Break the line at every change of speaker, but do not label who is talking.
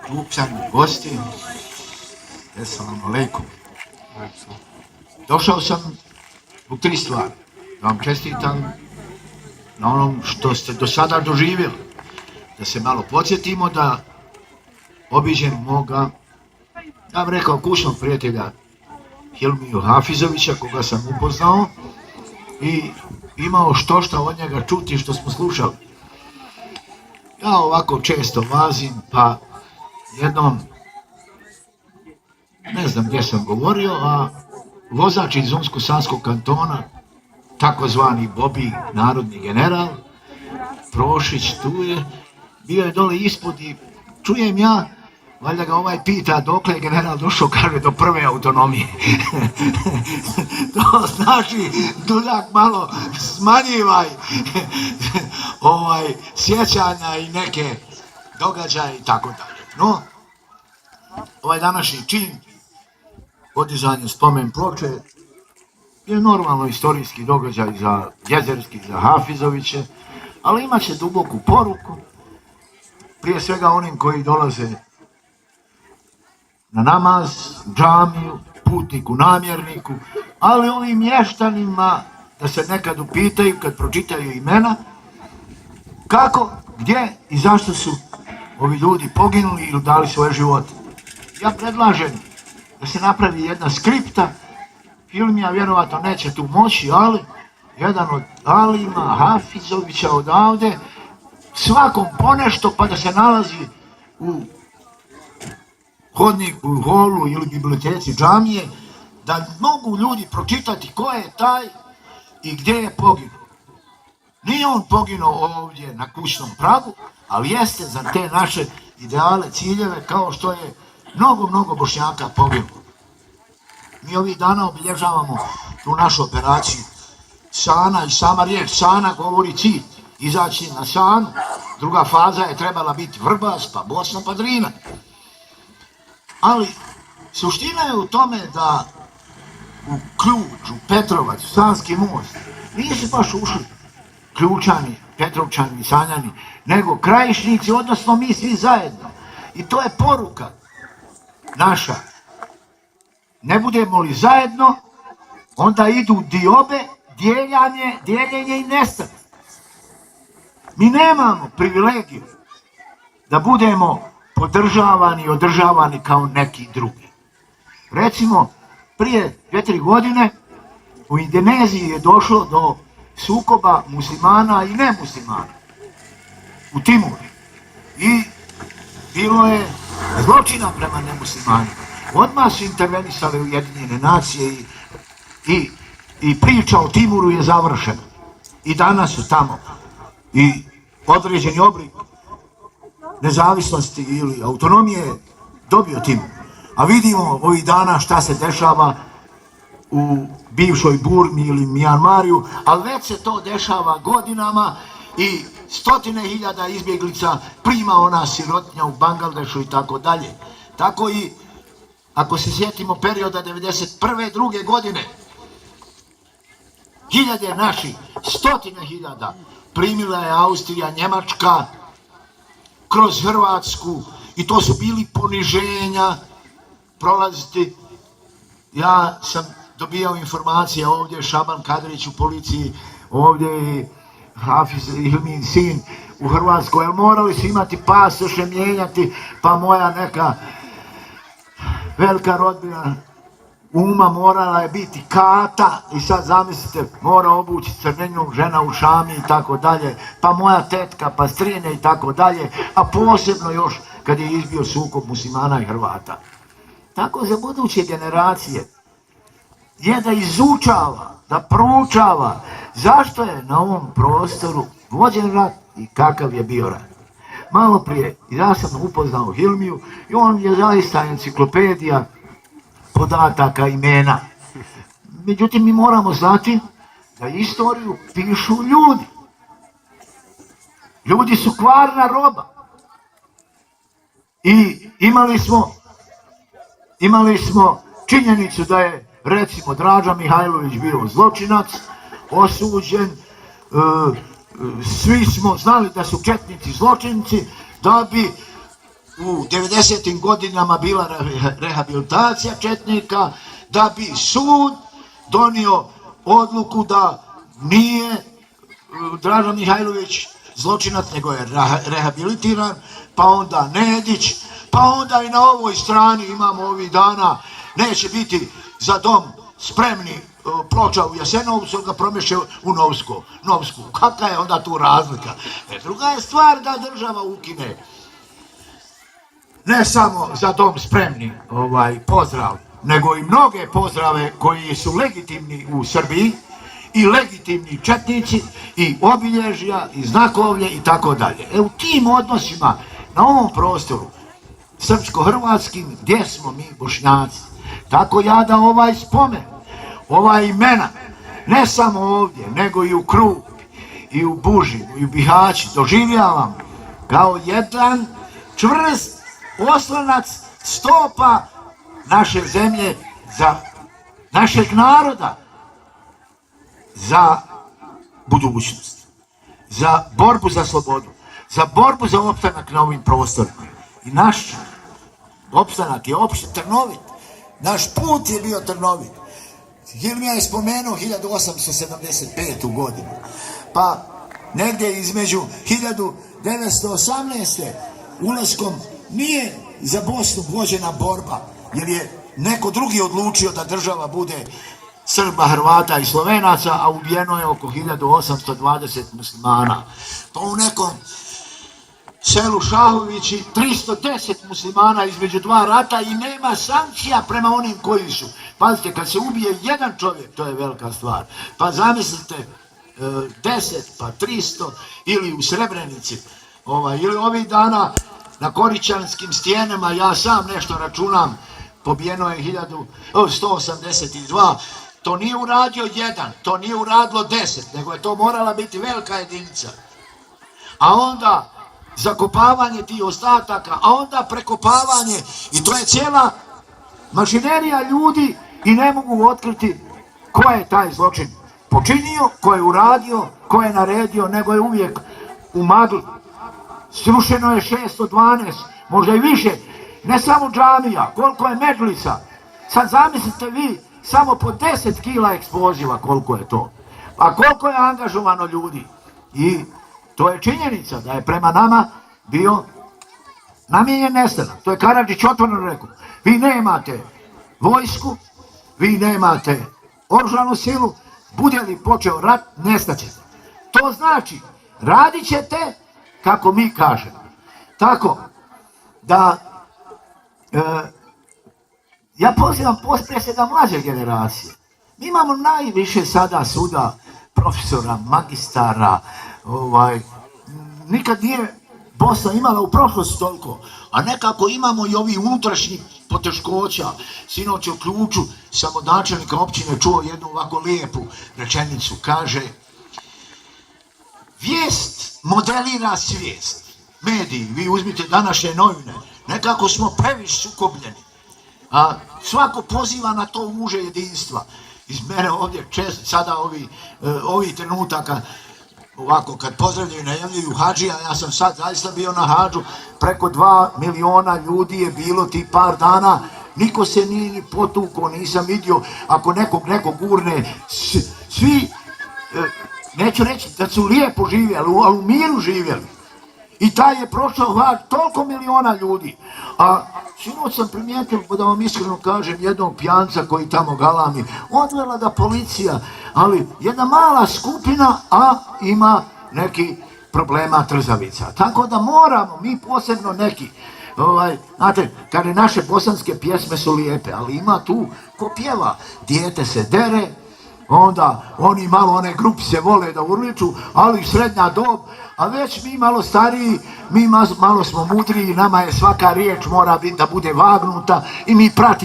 Klupčani, gosti, assalamu alaikum. Došao sam u 3 stvari. Da vam čestitam na onom što ste do sada doživjeli. Da se malo podsjetimo, da obiđem moga, ja bih rekao, kućnog prijatelja Hilmiju Hafizovića, koga sam upoznao i imao što od njega čuti što smo slušali. Ja ovako često vazim, pa jednom, ne znam gdje sam govorio, a vozač iz Unsko-Sanskog kantona, takozvani Bobi, narodni general, Prošić, tu je, bio je dole ispod i čujem ja, valjda ga ovaj pita dokle je general došao, kaže do prve autonomije. To znači, Duljak, malo smanjivaj sjećanja i neke događaje i tako dalje. No, ovaj današnji čin, podizanje spomen ploče, je normalno istorijski događaj za Jezerski, za Hafizoviće, ali imat će duboku poruku, prije svega onim koji dolaze na namaz, džamiju, putniku, namjerniku, ali ovim mještanima da se nekad upitaju kad pročitaju imena kako, gdje i zašto su ovi ljudi poginuli ili dali svoje živote. Ja predlažem da se napravi jedna skripta, Hilmija vjerovatno neće tu moći, ali jedan od alima, Hafizovića odavde, svakom ponešto pa da se nalazi u hodniku, u holu ili biblioteci džamije, da mogu ljudi pročitati ko je taj i gdje je poginuo. Nije on poginuo ovdje na kućnom pragu, ali jeste za te naše ideale, ciljeve, kao što je mnogo Bošnjaka poginulo. Mi ovih dana obilježavamo tu našu operaciju Sana i sama riječ Sana govori cilj, izaći na Sanu, druga faza je trebala biti Vrbas, pa Bosna, pa Drina. Ali suština je u tome da u Ključ, u Petrovac, u Sanski most nisu baš ušli Ključani, Petrovčani, Sanjani, nego Krajišnici, odnosno mi svi zajedno. I to je poruka naša. Ne budemo li zajedno, onda idu diobe, dijeljenje i nestanak. Mi nemamo privilegiju da budemo podržavani i održavani kao neki drugi. Recimo, prije 4 godine u Indoneziji je došlo do sukoba muslimana i nemuslimana u Timuru. I bilo je zločina prema nemuslimanima. Odmah su intervenisali Ujedinjene nacije i priča o Timuru je završena. I danas su tamo i određeni oblik nezavisnosti ili autonomije dobio Timur. A vidimo ovih dana šta se dešava u bivšoj Burmi ili Mijanmariju, ali već se to dešava godinama i 100.000 izbjeglica prima ona sirotinja u Bangladešu i tako dalje. Tako i ako se sjetimo perioda 1991. 2. godine, hiljade naših, 100.000 primila je Austrija, Njemačka, kroz Hrvatsku i to su bili poniženja prolaziti. Ja sam dobijao informacije ovdje, Šaban Kadrić u policiji, ovdje i Hafiz Hilmin sin u Hrvatskoj, jer morali su imati pasoše, mijenjati, pa moja neka velika rodbina Uma morala je biti Kata i sad zamislite, mora obući crvenju žena u Šami i tako dalje, pa moja tetka, pa strine i tako dalje, a posebno još kad je izbio sukob muslimana i Hrvata. Tako za buduće generacije je da izučava, da proučava zašto je na ovom prostoru vođen rat i kakav je bio rat. Malo prije ja sam upoznao Hilmiju i on je zaista enciklopedija podataka, imena. Međutim, mi moramo znati da istoriju pišu ljudi. Ljudi su kvarna roba. I imali smo činjenicu da je, recimo, Draža Mihajlović bio zločinac, osuđen, svi smo znali da su četnici zločinci, da bi u 90. godinama bila rehabilitacija četnika, da bi sud donio odluku da nije Draža Mihajlović zločinac, nego je rehabilitiran, pa onda Nedić, pa onda i na ovoj strani imamo ovih dana, neće biti za dom spremni ploča u Jasenovcu, ga promeše u Novsku. Kakva je onda tu razlika? Druga je stvar da država ukine ne samo za dom spremni pozdrav, nego i mnoge pozdrave koji su legitimni u Srbiji, i legitimni četnici, i obilježja, i znakovlje, i tako dalje. U tim odnosima, na ovom prostoru, srpsko-hrvatskim, gdje smo mi Bošnjaci, tako ja da ovaj spomen, ova imena, ne samo ovdje, nego i u Krupi, i u Bužinu, i u Bihaću, doživljavam kao jedan čvrst oslonac stopa naše zemlje, za našeg naroda, za budućnost, za borbu za slobodu, za borbu za opstanak na ovim prostorima. I naš opstanak je opšte trnovit. Naš put je bio trnovit. Hilmija je spomenuo 1875. godinu. Pa negdje između 1918. ulaskom nije za Bosnu vođena borba, jer je neko drugi odlučio da država bude Srba, Hrvata i Slovenaca, a ubijeno je oko 1820 muslimana. Pa u nekom selu Šahovići 310 muslimana između dva rata i nema sankcija prema onim koji su. Pazite, kad se ubije jedan čovjek, to je velika stvar. Pa zamislite 10, pa 300, ili u Srebrenici, ili ovih dana na Koričanskim stijenama, ja sam nešto računam, pobijeno je 1182. To nije uradio jedan, to nije uradilo 10, nego je to morala biti velika jedinica. A onda zakopavanje tih ostataka, a onda prekopavanje, i to je cijela mašinerija ljudi i ne mogu otkriti ko je taj zločin počinio, ko je uradio, ko je naredio, nego je uvijek u magli. Srušeno je 612, možda i više, ne samo džamija, koliko je medžlisa. Sad zamislite vi, samo po 10 kila eksploziva koliko je to. A koliko je angažovano ljudi. I to je činjenica da je prema nama bio namijenjen nestanak. To je Karadžić otvoreno rekao. Vi nemate vojsku, vi nemate oružanu silu, bude li počeo rat, nestaćete. To znači, radit ćete kako mi kažemo. Tako da ja pozivam prije svega mlađe generacije. Mi imamo najviše sada suda, profesora, magistara, nikad nije Bosna imala u prošlosti toliko, a nekako imamo i ovi unutrašnjih poteškoća. Sinoć u Ključu sam od načelnika općine čuo jednu ovako lijepu rečenicu, kaže: vijest modelira svijest. Mediji, vi uzmite današnje novine, nekako smo previše sukobljeni. A svako poziva na to muže jedinstva. Iz mene ovdje često, sada ovih trenutaka, ovako kad pozdravljaju i najavljuju hadžija, ja sam sad zaista bio na hadžu, preko 2 miliona ljudi je bilo ti par dana, niko se nije ni potukao, nisam vidio, ako nekog gurne, svi, neću reći da su lijepo živjeli, ali u miru živjeli. I taj je prošao hadž toliko miliona ljudi. A sinoć sam primijetio, da vam iskreno kažem, jednog pijanca koji tamo galami, odvela da policija, ali jedna mala skupina, a ima neki problema trzavica. Tako da moramo, mi posebno neki, znate, kada naše bosanske pjesme su lijepe, ali ima tu ko pjeva, dijete se dere, onda oni malo, one grupice vole da urliču, ali srednja dob, a već mi malo stariji, mi malo smo mudriji, nama je svaka riječ mora biti da bude vagnuta i mi pratimo.